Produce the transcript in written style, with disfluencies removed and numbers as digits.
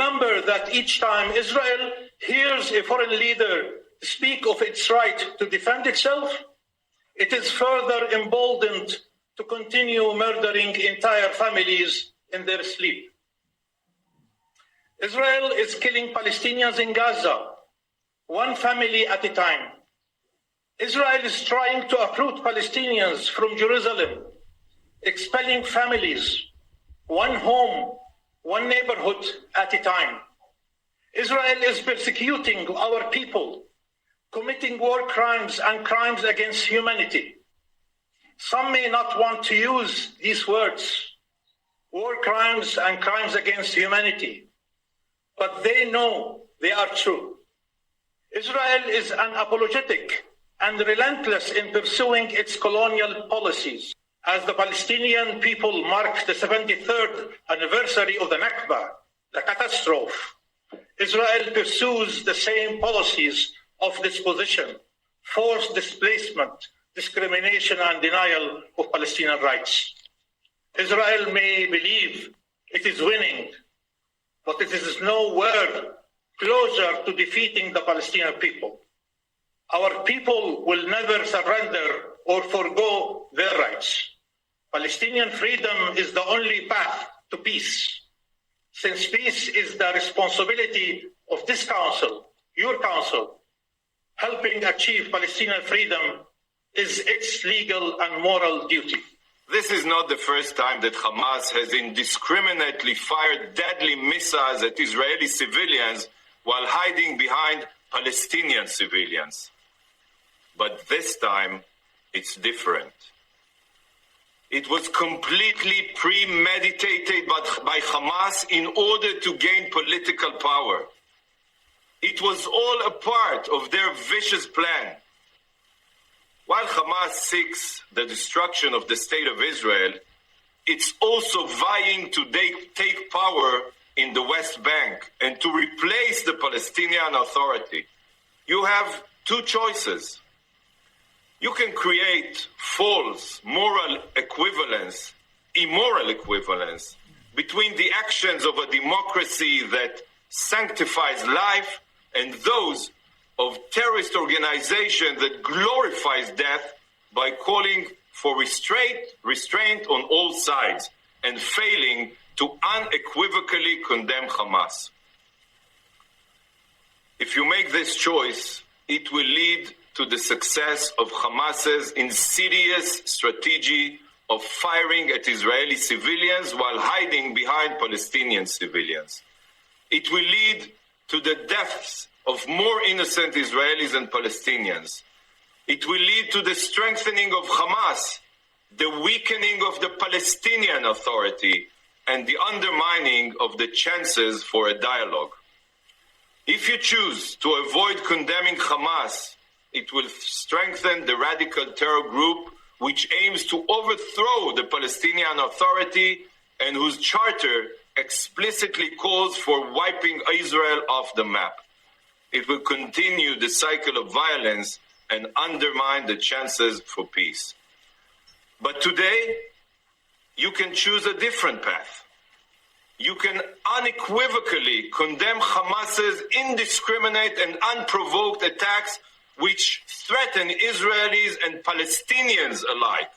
remember that each time Israel hears a foreign leader speak of its right to defend itself, it is further emboldened to continue murdering entire families in their sleep. Israel is killing Palestinians in Gaza, one family at a time. Israel is trying to uproot Palestinians from Jerusalem, expelling families, one home, one neighborhood at a time. Israel is persecuting our people, committing war crimes and crimes against humanity. Some may not want to use these words, war crimes and crimes against humanity, but they know they are true. Israel is unapologetic and relentless in pursuing its colonial policies. As the Palestinian people mark the 73rd anniversary of the Nakba, the catastrophe, Israel pursues the same policies of disposition, forced displacement, discrimination and denial of Palestinian rights. Israel may believe it is winning, but it is nowhere closer to defeating the Palestinian people. Our people will never surrender or forgo their rights. Palestinian freedom is the only path to peace. Since peace is the responsibility of this council, your council, helping achieve Palestinian freedom is its legal and moral duty. This is not the first time that Hamas has indiscriminately fired deadly missiles at Israeli civilians while hiding behind Palestinian civilians. But this time, it's different. It was completely premeditated by Hamas in order to gain political power. It was all a part of their vicious plan. While Hamas seeks the destruction of the state of Israel, it's also vying to take power in the West Bank and to replace the Palestinian Authority. You have two choices. You can create false moral equivalence, immoral equivalence between the actions of a democracy that sanctifies life and those of terrorist organizations that glorifies death by calling for restraint on all sides and failing to unequivocally condemn Hamas. If you make this choice, it will lead to the success of Hamas's insidious strategy of firing at Israeli civilians while hiding behind Palestinian civilians. It will lead to the deaths of more innocent Israelis and Palestinians. It will lead to the strengthening of Hamas, the weakening of the Palestinian Authority, and the undermining of the chances for a dialogue. If you choose to avoid condemning Hamas, it will strengthen the radical terror group which aims to overthrow the Palestinian Authority and whose charter explicitly calls for wiping Israel off the map. It will continue the cycle of violence and undermine the chances for peace. But today, you can choose a different path. You can unequivocally condemn Hamas's indiscriminate and unprovoked attacks which threaten Israelis and Palestinians alike.